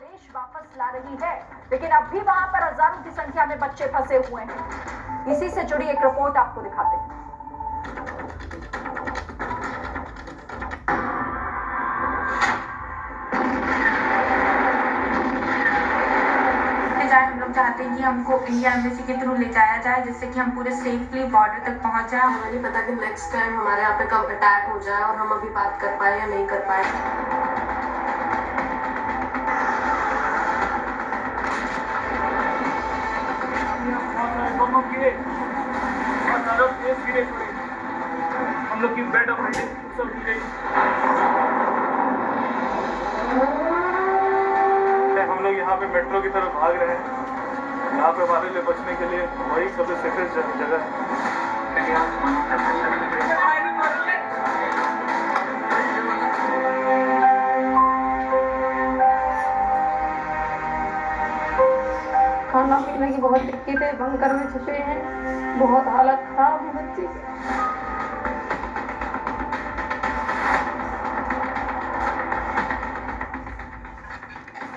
स्वदेश वापस ला रही है, लेकिन अब भी वहां पर हजारों की संख्या में बच्चे फंसे हुए हैं। इसी से जुड़ी एक रिपोर्ट आपको दिखाते हैं। हम लोग चाहते हैं कि हमको इंडिया एम्बेसी के थ्रू ले जाया जाए, जिससे कि हम पूरे सेफली बॉर्डर तक पहुंच जाए। हमें नहीं पता कि नेक्स्ट टाइम हमारे यहाँ पे कब अटैक हो जाए और हम अभी बात कर पाए या नहीं कर पाए। हम लोग की बेड ऑफ सब गिरे। हम लोग यहाँ पे मेट्रो की तरफ भाग रहे हैं। यहाँ पे हमारे लिए बचने के लिए वही सबसे सेफेस्ट जगह है। खाना पीने की बहुत दिक्कत है, बंकर में छुपे हैं, बहुत हालत खराब है बच्चे की।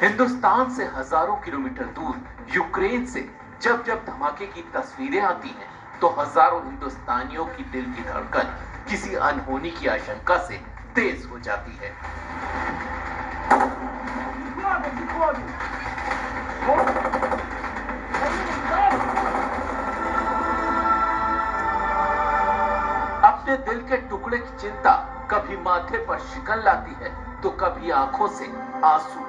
हिंदुस्तान से हजारों किलोमीटर दूर यूक्रेन से जब जब धमाके की तस्वीरें आती हैं, तो हजारों हिंदुस्तानियों की दिल की धड़कन किसी अनहोनी की आशंका से तेज हो जाती है। अपने दिल के टुकड़े की चिंता कभी माथे पर शिकन लाती है, तो कभी आंखों से आंसू।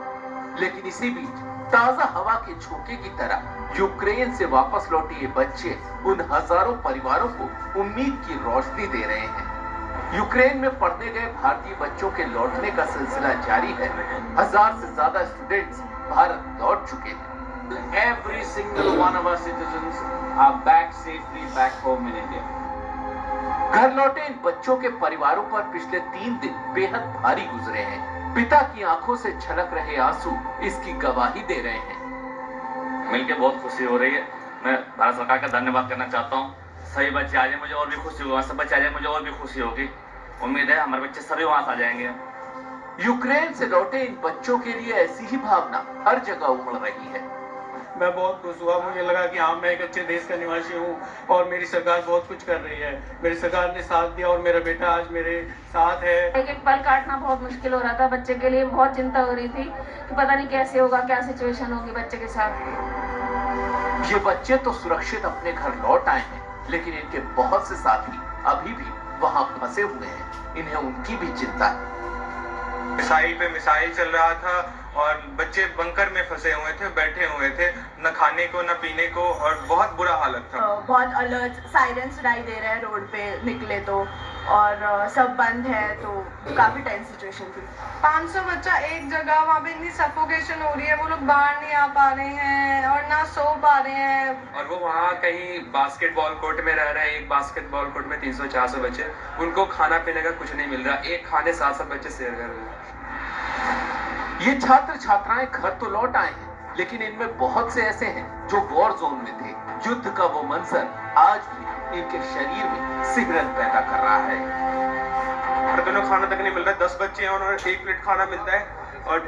लेकिन इसी बीच ताजा हवा के झोंके की तरह यूक्रेन से वापस लौटे ये बच्चे उन हजारों परिवारों को उम्मीद की रोशनी दे रहे हैं। यूक्रेन में पढ़ने गए भारतीय बच्चों के लौटने का सिलसिला जारी है। 1000 से ज्यादा स्टूडेंट्स भारत लौट चुके हैं। Every single one of our citizens are back safely back home in India. घर लौटे इन बच्चों के परिवारों पर पिछले 3 दिन बेहद भारी गुजरे हैं। पिता की आंखों से छलक रहे आंसू इसकी गवाही दे रहे हैं। मिलके बहुत खुशी हो रही है। मैं भारत सरकार का धन्यवाद करना चाहता हूँ। सभी बच्चे आ जाए मुझे और भी खुशी होगी, सब बच्चे आ जाए मुझे और भी खुशी होगी। उम्मीद है हमारे बच्चे सभी वहां आ जाएंगे। यूक्रेन से लौटे इन बच्चों के लिए ऐसी ही भावना हर जगह उमड़ रही है। मैं बहुत खुश हुआ। मुझे लगा कि हाँ, मैं एक अच्छे देश का निवासी हूँ और मेरी सरकार बहुत कुछ कर रही है। मेरी सरकार ने साथ दिया और मेरा बेटा आज मेरे साथ है। एक एक पल काटना बहुत मुश्किल हो रहा था। बच्चे के लिए बहुत चिंता हो रही थी कि पता नहीं कैसे होगा, क्या सिचुएशन होगी बच्चे के साथ। ये बच्चे तो सुरक्षित अपने घर लौट आए हैं, लेकिन इनके बहुत से साथी अभी भी वहां फंसे हुए हैं। इन्हें उनकी भी चिंता है। मिसाइल पे मिसाइल चल रहा था और बच्चे बंकर में फंसे हुए थे, बैठे हुए थे, न खाने को न पीने को, और बहुत बुरा हालत था। बहुत अलर्ट सायरन सुनाई दे रहे हैं रोड पे निकले तो, और सब बंद है, तो काफी टेंस सिचुएशन थी। 500 बच्चा एक जगह, वहाँ पे इतनी सफोकेशन हो रही है, वो लोग बाहर नहीं आ पा रहे हैं और ना सो पा रहे हैं। और वो वहाँ कहीं बास्केटबॉल कोर्ट में रह रहे हैं। एक बास्केटबॉल कोर्ट में 300-400 बच्चे, उनको खाना पीने का कुछ नहीं मिल रहा। एक खाने 7 बच्चे शेयर कर रहे हैं। ये छात्र छात्राएं घर तो लौट आए हैं, लेकिन इनमें बहुत से ऐसे हैं जो वॉर जोन में थे। युद्ध का वो मंजर आज भी इनके शरीर में सिहरन पैदा कर रहा है। हर दिनों खाना तक नहीं मिल रहा है। 10 बच्चे हैं और 1 प्लेट खाना मिलता है और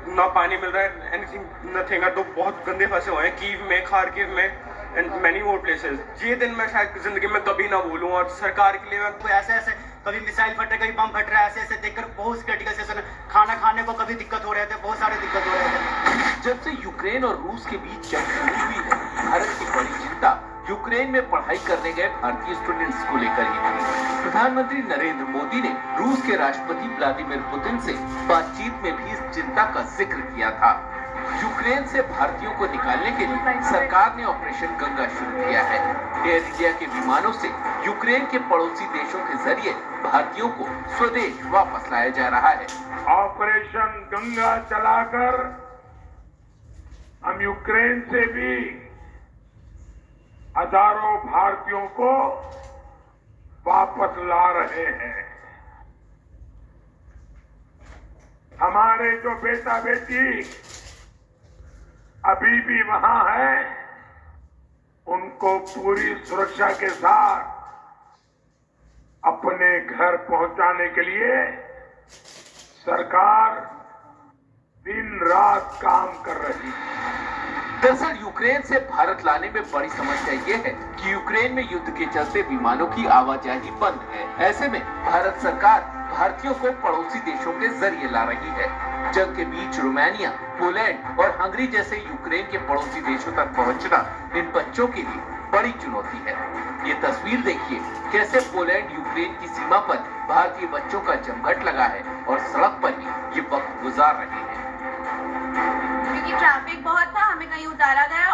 ना पानी मिल रहा है। Anything nothing. तो बहुत गंदे फंसे हुए हैं कीव में, खारकिव में एंड मैनी मोर प्लेसेस। ये दिन मैं शायद जिंदगी में कभी ना भूलूं। और सरकार के लिए मैं ऐसे कभी मिसाइल फट रहा है, कभी बम फट रहा है, ऐसे देखकर बहुत क्रिटिकल सिचुएशन। खाना खाने को कभी दिक्कत हो रहे थे, बहुत सारे दिक्कत हो रहे थे। जब से यूक्रेन और रूस के बीच जंग शुरू हुई है, भारत की बड़ी चिंता यूक्रेन में पढ़ाई करने गए भारतीय स्टूडेंट्स को लेकर ही थी। प्रधानमंत्री नरेंद्र मोदी ने रूस के राष्ट्रपति व्लादिमीर पुतिन से बातचीत में भी इस चिंता का जिक्र किया था। यूक्रेन से भारतीयों को निकालने के लिए सरकार ने ऑपरेशन गंगा शुरू किया है। एयर इंडिया के विमानों से यूक्रेन के पड़ोसी देशों के जरिए भारतीयों को स्वदेश वापस लाया जा रहा है। ऑपरेशन गंगा चलाकर हम यूक्रेन से भी हजारों भारतीयों को वापस ला रहे हैं। हमारे जो बेटा बेटी अभी भी वहां है, उनको पूरी सुरक्षा के साथ अपने घर पहुंचाने के लिए सरकार दिन रात काम कर रही है। दरअसल यूक्रेन से भारत लाने में बड़ी समस्या ये है कि यूक्रेन में युद्ध के चलते विमानों की आवाजाही बंद है। ऐसे में भारत सरकार भारतीयों को पड़ोसी देशों के जरिए ला रही है। जंग के बीच रोमानिया, पोलैंड और हंगरी जैसे यूक्रेन के पड़ोसी देशों तक पहुंचना इन बच्चों के लिए बड़ी चुनौती है। ये तस्वीर देखिए कैसे पोलैंड यूक्रेन की सीमा पर भारतीय बच्चों का जमघट लगा है और सड़क पर ही ये वक्त गुजार रहे हैं। क्योंकि ट्रैफिक बहुत था, हमें कहीं उतारा गया